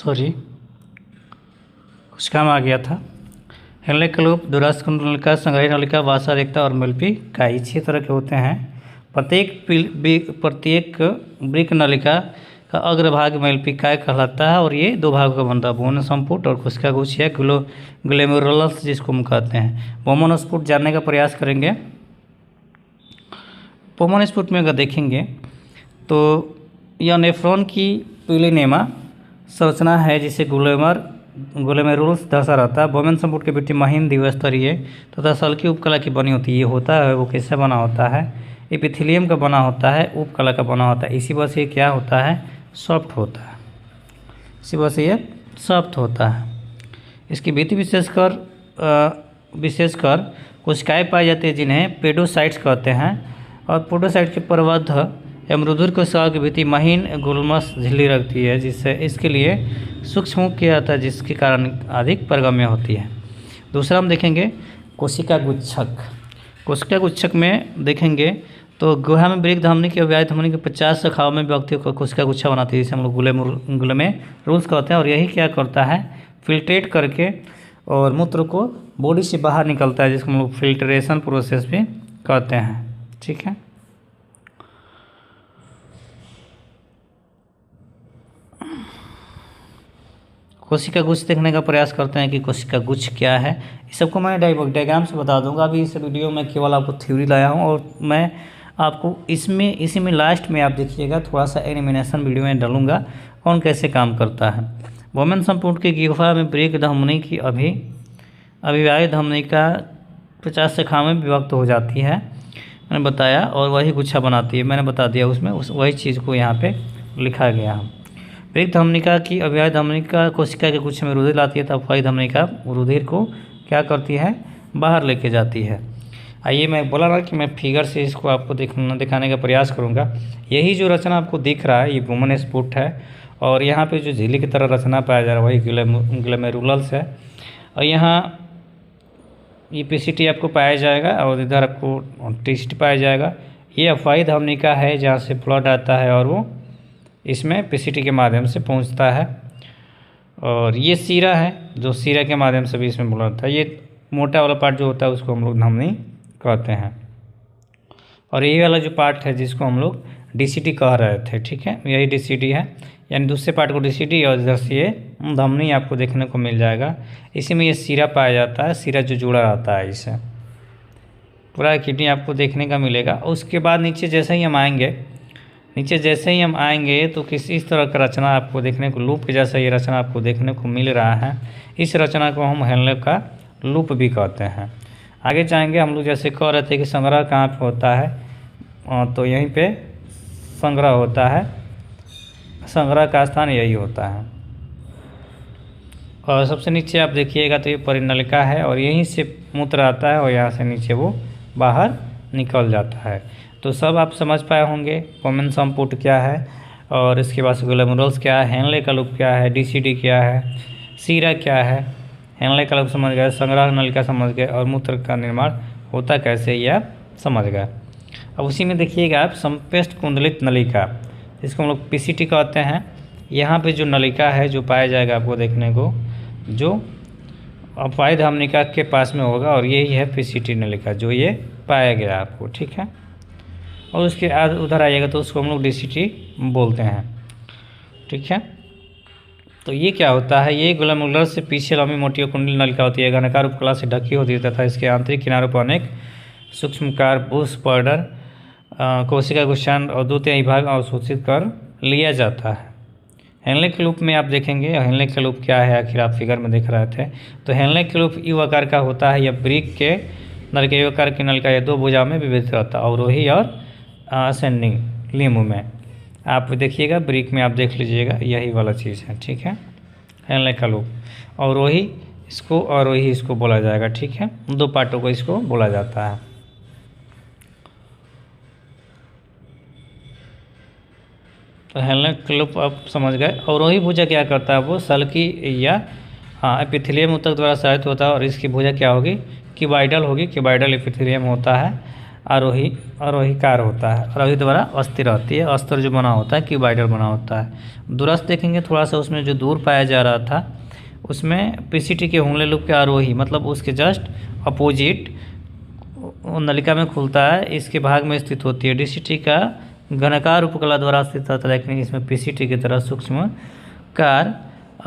सॉरी कुछ काम आ गया था। हेनले का लूप, दूरस्थ नलिका, संग्रही नलिका, वासा रेखता और मिल्पी काई 6 तरह के होते हैं। प्रत्येक वृक्क नलिका का अग्रभाग मेलपिकाय कहलाता है और ये 2 भागों का बनता है, बोमन संपुट और कोशिका गुच्छ या ग्लोमेरुलस जिसको हम कहते हैं। बोमन स्फुट जानने का प्रयास करेंगे। बोमन स्फुट में अगर देखेंगे तो यह नेफ्रॉन की पिलिनेमा संरचना है जिसे ग्लोमेरुलस धसा रहता है। बोमन संपुट के भित्ति महीन द्विस्तरीय तथा सल्की उपकला की बनी होती है। ये होता है वो कैसे बना होता है, एपिथेलियम का बना होता है, उपकला का बना होता है। इसी वजह से ये क्या होता है, सॉफ्ट होता है। इसी वजह से ये सॉफ्ट होता है। इसकी भित्ति विशेषकर कोशिकाएं पाई जाती है जिन्हें पेडोसाइट्स कहते हैं और पेडोसाइट के प्रबद्ध एवं रुधिर कोशिकाओं की भित्ति महीन गुल्मस झिल्ली रखती है जिससे इसके लिए सूक्ष्म किया जाता है जिसके कारण अधिक परगम्य होती है। दूसरा हम देखेंगे कोशिका गुच्छक। कोशिका गुच्छक में देखेंगे तो गुहा में वृक्क धमनी की अव्याय धमनी के 50 शाखाओं में व्यक्ति को कोशिका गुच्छा बनाती है जिसे हम लोग ग्लोमेरुलस कहते हैं। और यही क्या करता है, फिल्ट्रेट करके और मूत्र को बॉडी से बाहर निकलता है जिसको हम लोग फिल्ट्रेशन प्रोसेस भी कहते हैं। ठीक है, कोशिका गुच्छ देखने का प्रयास करते हैं कि कोशिका गुच्छ क्या है। इस सबको मैं डायग्राम से बता दूंगा। अभी इस वीडियो में केवल आपको थ्योरी लाया हूं और मैं आपको इसी में लास्ट में आप देखिएगा थोड़ा सा एनिमेशन वीडियो में डालूंगा कौन कैसे काम करता है। बोमन संपुट की गुहा में वृक्क धमनी की अभिवाय धमनी का 50 शाखाओं में विभक्त हो जाती है, मैंने बताया, और वही गुच्छा बनाती है। मैंने बता दिया उसमें वही चीज़ को यहाँ पे लिखा गया है। वृक्क धमनिका की अभिवाय धमनिका कोशिका के गुच्छ में रुधिर लाती है तब अभिवाय धमनिका रुधिर को क्या करती है, बाहर लेके जाती है। आइए मैं बोला ना कि मैं फिगर से इसको आपको दिखाने का प्रयास करूँगा। यही जो रचना आपको दिख रहा है ये बोमन स्फुट है और यहाँ पे जो झिल्ली की तरह रचना पाया जा रहा है वही ग्लोमेरुलस है। और यहाँ ये पीसीटी आपको पाया जाएगा और इधर आपको टीसीटी पाया जाएगा। ये अभिवाय धमनिका है जहाँ से ब्लड आता है और वो इसमें पीसीटी के माध्यम से पहुंचता है। और ये सीरा है जो सीरा के माध्यम से भी इसमें ब्लड होता है। ये मोटा वाला पार्ट जो होता है उसको हम लोग धमनी कहते हैं और यही वाला जो पार्ट है जिसको हम लोग डीसीटी कह रहे थे, ठीक है, यही डीसीटी है। यानी दूसरे पार्ट को डीसीटी और इधर से ये धमनी आपको देखने को मिल जाएगा। इसी में ये सीरा पाया जाता है, सीरा जो जुड़ा रहता है इससे पूरा किडनी आपको देखने का मिलेगा। उसके बाद नीचे जैसे ही हम आएंगे तो इस तरह का रचना आपको देखने को लूप के जैसा ये रचना आपको देखने को मिल रहा है। इस रचना को हम हेनले का लूप भी कहते हैं। आगे जाएंगे हम लोग जैसे कह रहे थे कि संग्रह कहाँ पे होता है, तो यहीं पे संग्रह होता है, संग्रह का स्थान यही होता है। और सबसे नीचे आप देखिएगा तो ये परिनलिका है और यहीं से मूत्र आता है और यहाँ से नीचे वो बाहर निकल जाता है। तो सब आप समझ पाए होंगे बोमन संपुट क्या है और इसके बाद ग्लोमेरुलस क्या है, हेनले का लूप क्या है, डीसीटी क्या है, सीरा क्या है, हेनले का लूप समझ गए, संग्रह नलिका समझ गए और मूत्र का निर्माण होता कैसे ये आप समझ गए। अब उसी में देखिएगा आप संपेष्ट कुंडलित नलिका जिसको हम लोग पीसीटी कहते हैं। यहाँ पे जो नलिका है जो पाया जाएगा आपको देखने को जो अभिवाय धमनिका के पास में होगा और यही है पीसीटी नलिका जो ये पाया गया आपको, ठीक है। और उसके उधर आइएगा तो उसको हम लोग डीसीटी बोलते हैं, ठीक है। तो ये क्या होता है, ये ग्लोमेरुलस से पीछे लंबी मोटी कुंडली नलिका होती है, घनाकार उपकला से ढकी होती है तथा इसके आंतरिक किनारों पर अनेक सूक्ष्मकार बूस पाउडर कोशिका गुच्छान और 2/3 भाग अवशोषित कर लिया जाता है। हेनले के लूप में आप देखेंगे हेनले का लूप क्या है, आखिर आप फिगर में देख रहे थे। तो हेनले के लूप यू आकार का होता है, यह वृक्क के नलिका यू आकार की नलिका या 2 भुजाओं में विभाजित रहता है, अवरोही और असेंडिंग लिम्ब में। आप देखिएगा वृक्क में आप देख लीजिएगा यही वाला चीज़ है, ठीक है। हेनले का लूप अवरोही इसको अवरोही इसको बोला जाएगा, ठीक है, 2 पार्टों को इसको बोला जाता है। तो हेनले का लूप आप समझ गए। अवरोही भुजा क्या करता है, वो सल्की या एपिथेलियम ऊतक द्वारा सहायता होता है और इसकी भुजा क्या होगी, क्यूबॉइडल होगी, क्यूबॉइडल एपिथेलियम होता है आरोहिकार होता है, आरोही द्वारा अस्थिर रहती है, अस्तर जो बना होता है क्यूबाइडल बना होता है। दूरस्थ देखेंगे थोड़ा सा, उसमें जो दूर पाया जा रहा था उसमें पीसीटी के हुनले लूप के आरोही मतलब उसके जस्ट अपोजिट नलिका में खुलता है, इसके भाग में स्थित होती है। डीसीटी का घनाकार उपकला द्वारा स्थित होता है, लेकिन इसमें पीसीटी की तरह सूक्ष्म कार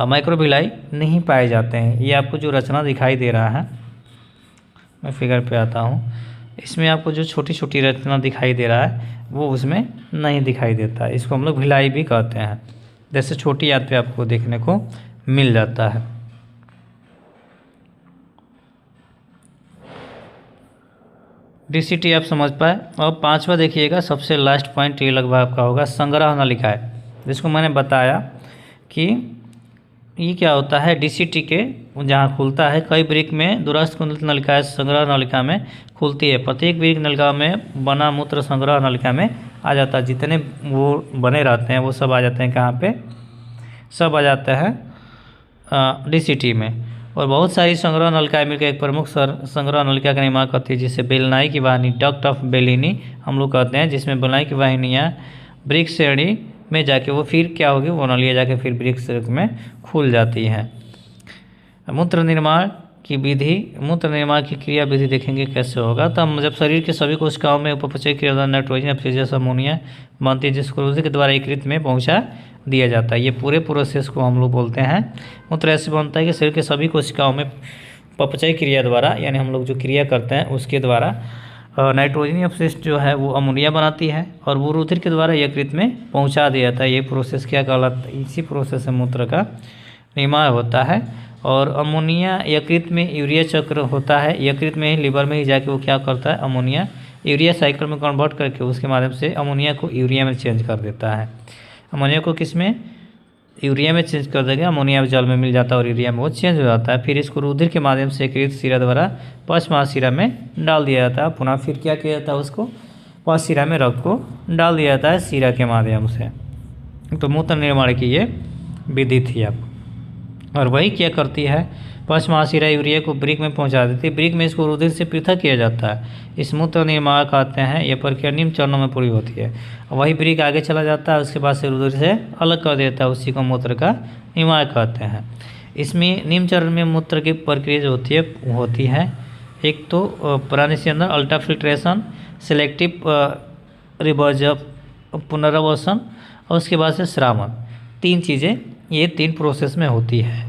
माइक्रोविलाई नहीं पाए जाते हैं। ये आपको जो रचना दिखाई दे रहा है, मैं फिगर पे आता हूँ, इसमें आपको जो छोटी छोटी रचना दिखाई दे रहा है वो उसमें नहीं दिखाई देता। इसको हम लोग भिलाई भी कहते हैं, जैसे छोटी याद पे आपको देखने को मिल जाता है। डीसीटी आप समझ पाए। और पांचवा देखिएगा, सबसे लास्ट पॉइंट ये लगभग आपका होगा, संग्रह नलिकाएं, जिसको मैंने बताया कि ये क्या होता है। डीसीटी के जहाँ खुलता है, कई ब्रिक में दूरस्थ कुंडलित नलिकाएं संग्रह नलिका में खुलती है। प्रत्येक ब्रिक नलिका में बना मूत्र संग्रह नलिका में आ जाता है। जितने वो बने रहते हैं वो सब आ जाते हैं कहाँ पे, सब आ जाते हैं डीसीटी में। और बहुत सारी संग्रह नलिकाएं मिलकर एक प्रमुख संग्रह नलिका का निर्माण करती है, जिसे बेलनाई की वाहिनी, डक्ट ऑफ बेलिनी हम लोग कहते हैं, जिसमें बेलनाई की वाहिनियाँ ब्रिक श्रेणी में जाके वो फिर क्या होगी, वो नलिया जाके फिर ब्रिक श्रेणी में खुल जाती है। मूत्र निर्माण की विधि, मूत्र निर्माण की क्रिया विधि देखेंगे कैसे होगा। तो हम जब शरीर के सभी कोशिकाओं में उपपचय क्रियादान नाइट्रोजन ऑक्सीजन अमोनिया बनती है, जिसको रुधिर के द्वारा यकृत में पहुंचा दिया जाता है। ये पूरे प्रोसेस को हम लोग बोलते हैं मूत्र। ऐसे बनता है कि शरीर के सभी कोशिकाओं में अपचय क्रिया द्वारा, यानी हम लोग जो क्रिया करते हैं उसके द्वारा नाइट्रोजन अपशिष्ट जो है वो अमोनिया बनाती है और वो रुधिर के द्वारा यकृत में पहुंचा दिया जाता है। ये प्रोसेस क्या कहलाता है, इसी प्रोसेस से मूत्र का निर्माण होता है। और अमोनिया यकृत में यूरिया चक्र होता है, यकृत में ही लीवर में ही जाके वो क्या करता है, अमोनिया यूरिया साइकिल में कन्वर्ट करके उसके माध्यम से अमोनिया को यूरिया में चेंज कर देता है। अमोनिया को किस में, यूरिया में चेंज कर देगा, अमोनिया जल में मिल जाता है और यूरिया में वो चेंज हो जाता है। फिर इसको रुधिर के माध्यम से यकृत शिरा द्वारा पश्च महाशिरा में डाल दिया जाता है। पुनः फिर क्या किया जाता है, उसको पश्च शिरा में रक्त को डाल दिया जाता है शिरा के माध्यम से। तो मूत्र निर्माण की ये विधि थी आप। और वही क्या करती है, पश्च महाशिरा यूरिया को ब्रिक में पहुंचा देती है, ब्रिक में इसको रुधिर से पृथक किया जाता है। इस मूत्र निर्माण कहते हैं। यह प्रक्रिया निम्न चरणों में पूरी होती है। वही ब्रिक आगे चला जाता है, उसके बाद से रुधिर से अलग कर देता है, उसी को मूत्र का निर्माण कहते हैं। इसमें निम्न चरण में मूत्र की प्रक्रिया जो होती है एक तो प्राणिस्यंदन, अल्ट्राफिल्ट्रेशन, सेलेक्टिव रिवर्जन, पुनरावसन और उसके बाद से श्रावण। तीन चीज़ें ये तीन प्रोसेस में होती है।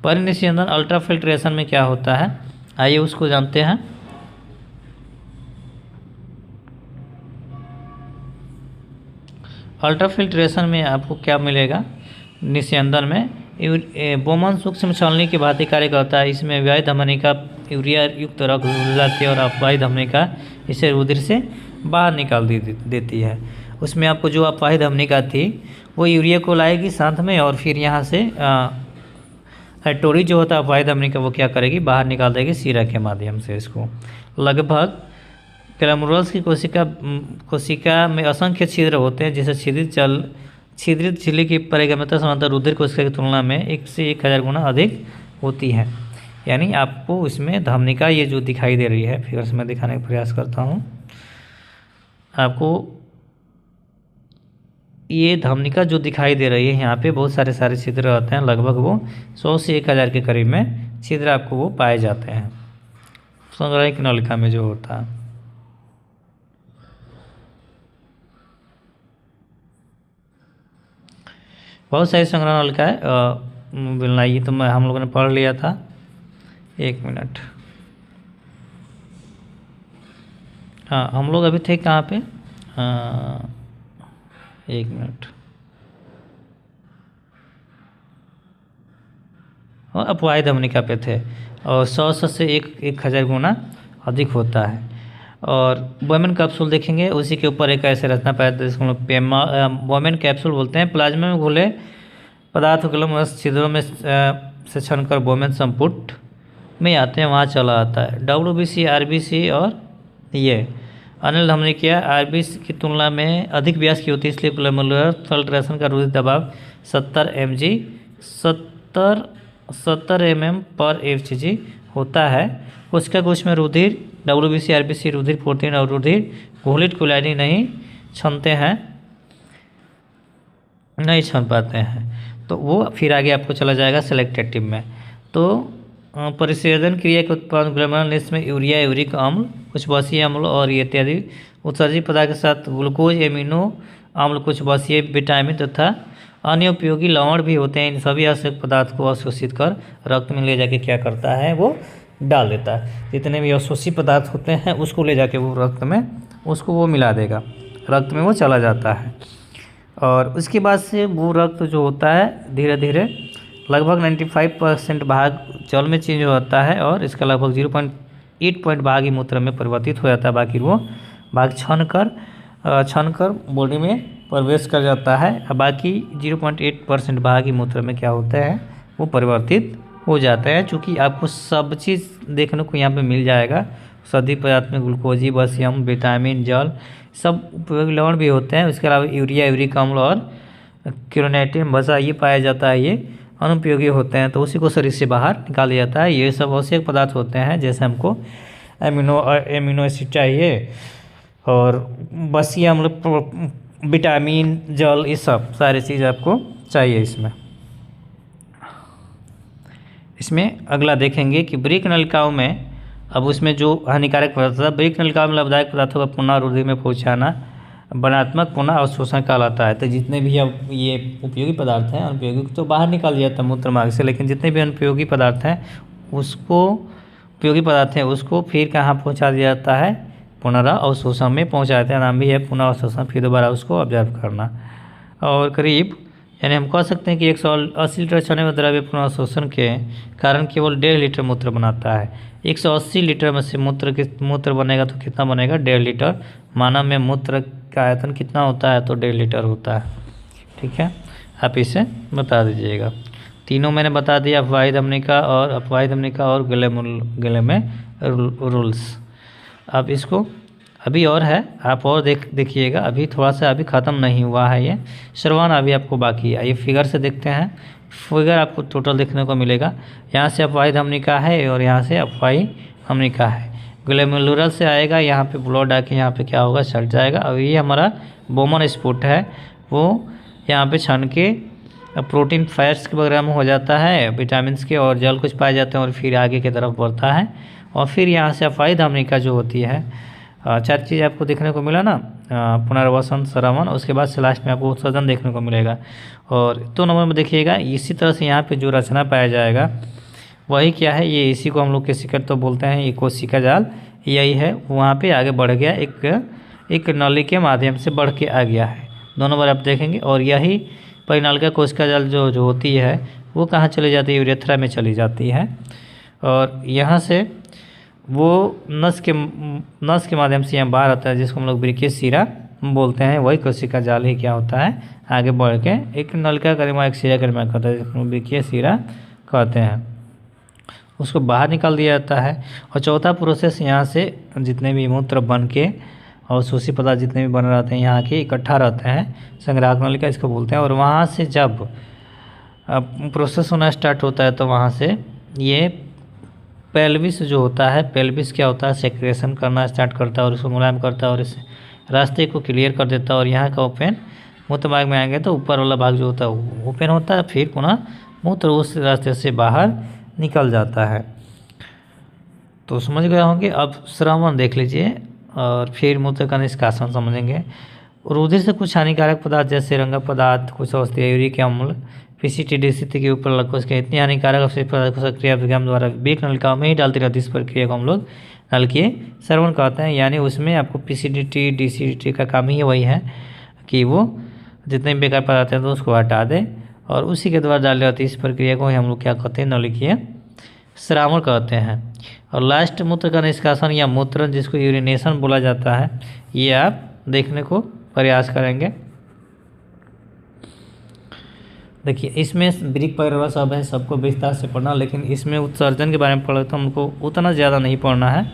परिनिस्यंदन अल्ट्राफिल्ट्रेशन में क्या होता है, आइए उसको जानते हैं। अल्ट्राफिल्ट्रेशन में आपको क्या मिलेगा, निस्यंदन में बोमन सूक्ष्म छलनी की भांति कार्य करता है। इसमें अववाही धमनी का यूरिया युक्त रक्त घुल जाती है और अपवाही धमनी का इसे रुधिर से बाहर निकाल देती है। उसमें आपको जो अपवाही धमनी का थी वो यूरिया को लाएगी साथ में और फिर यहाँ से टोरी जो होता है अपवाही धमनी का वो क्या करेगी, बाहर निकाल देगी शिरा के माध्यम से। इसको लगभग क्लैमुरल्स की कोशिका में असंख्य छिद्र होते हैं, जिसे छिद्रित झिल्ली की परिगमिता समांतर रुधिर कोशिका की तुलना में 1 से 1000 गुना अधिक होती है। यानी आपको इसमें धमनिका ये जो दिखाई दे रही है, फिगर से मैं दिखाने का प्रयास करता हूँ आपको। ये धमनिका जो दिखाई दे रही है यहाँ पे बहुत सारे छिद्र रहते हैं, लगभग वो 100 से 1000 के करीब में छिद्र आपको वो पाए जाते हैं संग्राहिक नलिका में जो होता है। बहुत सारी संग्रह नलिकाएं मिलना, ये तो हम लोगों ने पढ़ लिया था। 1 मिनट, हाँ हम लोग अभी थे कहाँ पे, 1 मिनट, और अपवाही धमनिका पे थे और 100 से 1000 गुना अधिक होता है। और बोमेन कैप्सूल देखेंगे, उसी के ऊपर एक ऐसे रचना पाया जिसको हम लोग बोमेन कैप्सूल बोलते हैं। प्लाज्मा में घुले पदार्थ को छिद्रों में से छनकर बोमेन संपुट में आते हैं, वहाँ चला आता है। WBC, RBC और ये अनिल धमनिका RBC की तुलना में अधिक व्यास की होती है, इसलिए ग्लैमुलर फिल्ट्रेशन का रुधिर दबाव 70 mg 70 mm पर hg होता है। कोशिका कोश में रुधिर WBC RBC रुधिर प्रोटीन और रुधिर घोलित कुलाइनी नहीं छन पाते हैं, तो वो फिर आगे आपको चला जाएगा सेलेक्टेड टीम में। तो परिच्छेदन क्रिया के उत्पादन ग्लोमेरुलस में यूरिया, यूरिक अम्ल, कुछ बसीय अम्ल और इत्यादि उत्सर्जित पदार्थ के साथ ग्लूकोज, एमिनो अम्ल, कुछ बसीय विटामिन तथा अन्य उपयोगी लवण भी होते हैं। इन सभी आवश्यक पदार्थ को अवशोषित कर रक्त में ले जाके क्या करता है, वो डाल देता है। जितने भी अवशोषित पदार्थ होते हैं उसको ले जाके वो रक्त में उसको वो मिला देगा, रक्त में वो चला जाता है। और उसके बाद से वो रक्त जो होता है धीरे धीरे लगभग 95% भाग जल में चेंज हो जाता है और इसका लगभग 0.8 पॉइंट भाग ही मूत्र में परिवर्तित हो जाता है। बाकी वो भाग छन कर बॉडी में प्रवेश कर जाता है। और बाकी 0.8% भाग ही मूत्र में क्या होता है, वो परिवर्तित हो जाता है। चूँकि आपको सब चीज़ देखने को यहाँ पे मिल जाएगा, सभी पदार्थ में ग्लूकोजी, बसियम, विटामिन, जल, सब उपयोगी लवण भी होते हैं। उसके अलावा यूरिया, यूरिक अम्ल और क्रोनेटिन वसा ये पाया जाता है, ये अनुपयोगी होते हैं, तो उसी को शरीर से बाहर निकाल दिया जाता है। ये सब आवश्यक पदार्थ होते हैं, जैसे हमको एमिनो एसिड चाहिए और बसीय अम्ल, विटामिन, जल, ये सब सारी चीज़ आपको चाहिए इसमें अगला देखेंगे कि वृक्क नलिकाओं में अब उसमें जो हानिकारक पदार्थ था, वृक्क नलिकाओं में लाभदायक पदार्थों का पुनः रुधिर में पहुँचाना वर्णात्मक पुनः अवशोषण कहलाता है। तो जितने भी अब ये उपयोगी पदार्थ हैं, अनुपयोगी तो बाहर निकाल दिया जाता है मूत्र मार्ग से, लेकिन जितने भी अनुपयोगी पदार्थ हैं उसको फिर कहाँ पहुँचा दिया जाता है, पुनरावशोषण में पहुँचाते हैं। नाम भी है पुनरावशोषण, फिर दोबारा उसको ऑब्जर्व करना। और करीब यानी हम कह सकते हैं कि 180 लीटर चने में द्रव्य पुनरावशोषण के कारण केवल 1.5 लीटर मूत्र बनाता है। 180 लीटर में से मूत्र बनेगा तो कितना बनेगा, 1.5 लीटर। मानव में मूत्र का आयतन कितना होता है, तो 1.5 लीटर होता है। ठीक है, आप इसे बता दीजिएगा। तीनों मैंने बता दिया, अफवाही धमनिका और गले में रूल्स। अब इसको अभी और है, आप और देखिएगा, अभी थोड़ा सा अभी ख़त्म नहीं हुआ है ये श्रवण, अभी आपको बाकी है। ये फिगर से देखते हैं, फिगर आपको टोटल देखने को मिलेगा। यहाँ से अफवाही धमनिका है और यहाँ से अफवाही धमनिका है। ग्लोमेरुलर से आएगा, यहाँ पे ब्लड आके यहाँ पे क्या होगा, सट जाएगा। और ये हमारा बोमन स्पॉट है, वो यहाँ पे छन के प्रोटीन फैट्स के वगैरह में हो जाता है, विटामिन के और जल कुछ पाए जाते हैं और फिर आगे की तरफ बढ़ता है। और फिर यहाँ से अफवाही धमनिका जो होती है, 4 चीज़ आपको देखने को मिला ना, पुनर्वसन, श्रवण, उसके बाद से लास्ट में आपको उत्सर्जन देखने को मिलेगा। और 2 नंबर में देखिएगा, इसी तरह से यहाँ पे जो रचना पाया जाएगा वही क्या है, ये इसी को हम लोग केशिका तो बोलते हैं, ये कोशिका जाल यही है। वहाँ पे आगे बढ़ गया, एक नली के माध्यम से बढ़ के आ गया है। 2 नंबर आप देखेंगे। और यही परिनालिका कोशिका जाल जो होती है वो कहाँ चली जाती है, यूरेथ्रा में चली जाती है। और यहाँ से वो नस के माध्यम से यहाँ बाहर आता है, जिसको हम लोग वृक्कीय शिरा बोलते हैं। वही कोशिका जाल ही क्या होता है, आगे बढ़ के एक नलिका गरिमा, एक शिरा गरिमा कहता है, जिसको वृक्कीय शिरा कहते हैं, उसको बाहर निकाल दिया जाता है। और चौथा प्रोसेस, यहाँ से जितने भी मूत्र बन के और शोषी पदार्थ जितने भी बन रहते हैं यहाँ के इकट्ठा रहते हैं, संग्राहक नलिका इसको बोलते हैं। और वहाँ से जब प्रोसेस होना स्टार्ट होता है तो वहाँ से ये पेल्विस जो होता है, पेल्विस क्या होता है, सेक्रेशन करना स्टार्ट करता है और उसको मुलायम करता है और इस रास्ते को क्लियर कर देता है। और यहाँ का ओपन मूत्र मार्ग में आएंगे तो ऊपर वाला भाग जो होता है वो ओपन होता है, फिर पुनः मूत्र उस रास्ते से बाहर निकल जाता है। तो समझ गए होंगे। अब श्रवण देख लीजिए और फिर मूत्र का निष्कासन समझेंगे। रुधिर से कुछ हानिकारक पदार्थ जैसे रंगक पदार्थ, कुछ औषधीय, यूरिक अम्ल, PCT DCT के ऊपर लगभग उसके इतनी हानिकारक अवशेष पदार्थ को सक्रिय अभिगम द्वारा वृक्क नलिकाओं में ही डालती रहती है। इस प्रक्रिया को हम लोग नलिकीय श्रवण कहते हैं। यानी उसमें आपको PCT DCT का काम ही वही है कि वो जितने भी बेकार पदार्थ हैं तो उसको हटा दे और उसी के द्वारा डाल जाती है। इस प्रक्रिया को ही हम लोग क्या कहते हैं, नलिकीय श्रावण कहते हैं। और लास्ट मूत्र का निष्कासन या मूत्र, जिसको यूरिनेशन बोला जाता है, ये आप देखने को प्रयास करेंगे। देखिए इसमें वृक्क वगैरह सब है, सबको विस्तार से पढ़ना, लेकिन इसमें उत्सर्जन के बारे में पढ़े तो हमको उतना ज़्यादा नहीं पढ़ना है।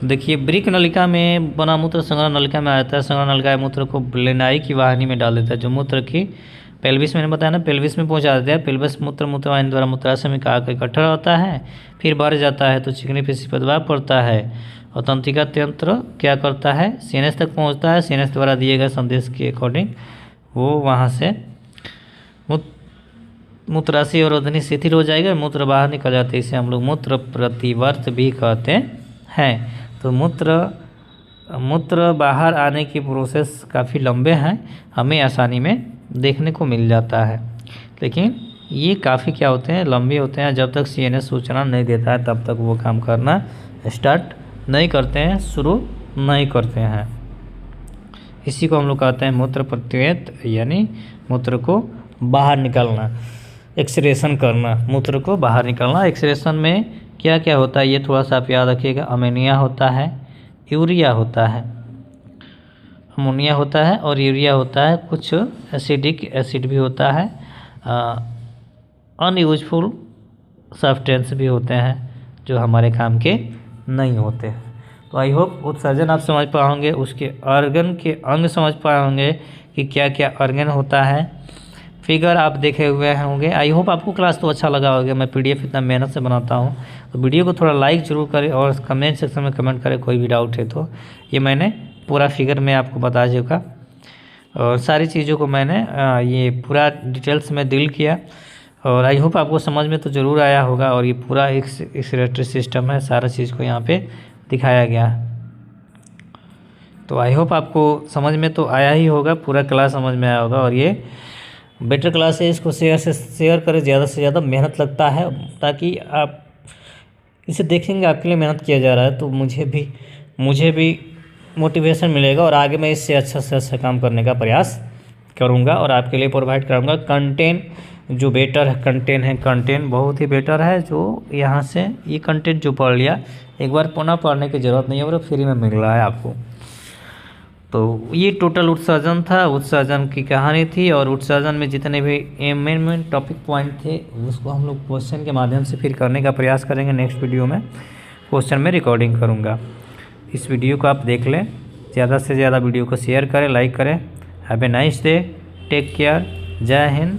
देखिए वृक्क नलिका में बना मूत्र संग्रह नलिका में आता है। संग्रह नलिका मूत्र को ब्लेनाई की वाहिनी में डाल देता है, जो मूत्र की पेल्विस मैंने बताया ना, पेल्विस में पहुंचा देता है। पेल्विस मूत्रवाहिनी द्वारा मूत्राशय में आकर इकट्ठा होता है, फिर भर जाता है तो चिकनी पेशी पर दबाव पड़ता है और तंत्रिका तंत्र क्या करता है, सीएनएस तक पहुंचता है। सीएनएस द्वारा दिए गए संदेश के अकॉर्डिंग वो वहां से मूत्राशय और रोधनी शिथिल हो जाएगा, मूत्र बाहर निकल जाता है। इसे हम लोग मूत्र प्रतिवर्त भी कहते हैं। तो मूत्र बाहर आने की प्रोसेस काफ़ी लंबे हैं, हमें आसानी में देखने को मिल जाता है, लेकिन ये काफ़ी क्या होते हैं, लंबे होते हैं। जब तक सीएनएस सूचना नहीं देता है तब तक वो काम करना स्टार्ट नहीं करते हैं, शुरू नहीं करते हैं। इसी को हम लोग कहते हैं मूत्र प्रतिवर्त, यानी मूत्र को बाहर निकालना, एक्सक्रीशन करना, मूत्र को बाहर निकालना। एक्सक्रीशन में क्या क्या होता है ये थोड़ा सा आप याद रखिएगा। अमोनिया होता है, यूरिया होता है, अमोनिया होता है और यूरिया होता है। कुछ एसिडिक एसिड भी होता है, अनयूजफुल सब्सटेंस भी होते हैं जो हमारे काम के नहीं होते। तो आई होप उत्सर्जन आप समझ पाए होंगे, उसके ऑर्गन के अंग समझ पाए होंगे कि क्या क्या ऑर्गन होता है। फिगर आप देखे हुए होंगे। आई होप आपको क्लास तो अच्छा लगा होगा। मैं पीडीएफ इतना मेहनत से बनाता हूँ, तो वीडियो को थोड़ा लाइक जरूर करें और कमेंट सेक्शन में कमेंट करें कोई भी डाउट है तो। ये मैंने पूरा फिगर में आपको बता चुका और सारी चीज़ों को मैंने ये पूरा डिटेल्स में डील किया और आई होप आपको समझ में तो ज़रूर आया होगा। और ये पूरा एक एक्सक्रीटरी सिस्टम है, सारा चीज़ को यहाँ पे दिखाया गया है। तो आई होप आपको समझ में तो आया ही होगा, पूरा क्लास समझ में आया होगा। और ये बेटर क्लास है, इसको शेयर करें, ज़्यादा से ज़्यादा मेहनत लगता है, ताकि आप इसे देखेंगे, आपके लिए मेहनत किया जा रहा है तो मुझे भी मोटिवेशन मिलेगा और आगे मैं इससे अच्छा से अच्छा काम करने का प्रयास करूंगा और आपके लिए प्रोवाइड करूंगा कंटेंट जो बेटर है। कंटेंट बहुत ही बेटर है। जो यहाँ से ये कंटेंट जो पढ़ लिया, एक बार पुनः पढ़ने की ज़रूरत नहीं है और फ्री में मिल रहा है आपको। तो ये टोटल उत्सर्जन था, उत्सर्जन की कहानी थी। और उत्सर्जन में जितने भी मेन टॉपिक पॉइंट थे उसको हम लोग क्वेश्चन के माध्यम से फिर करने का प्रयास करेंगे। नेक्स्ट वीडियो में क्वेश्चन में रिकॉर्डिंग करूँगा। इस वीडियो को आप देख लें, ज़्यादा से ज़्यादा वीडियो को शेयर करें, लाइक करें। Have a nice day, take care, जय हिंद।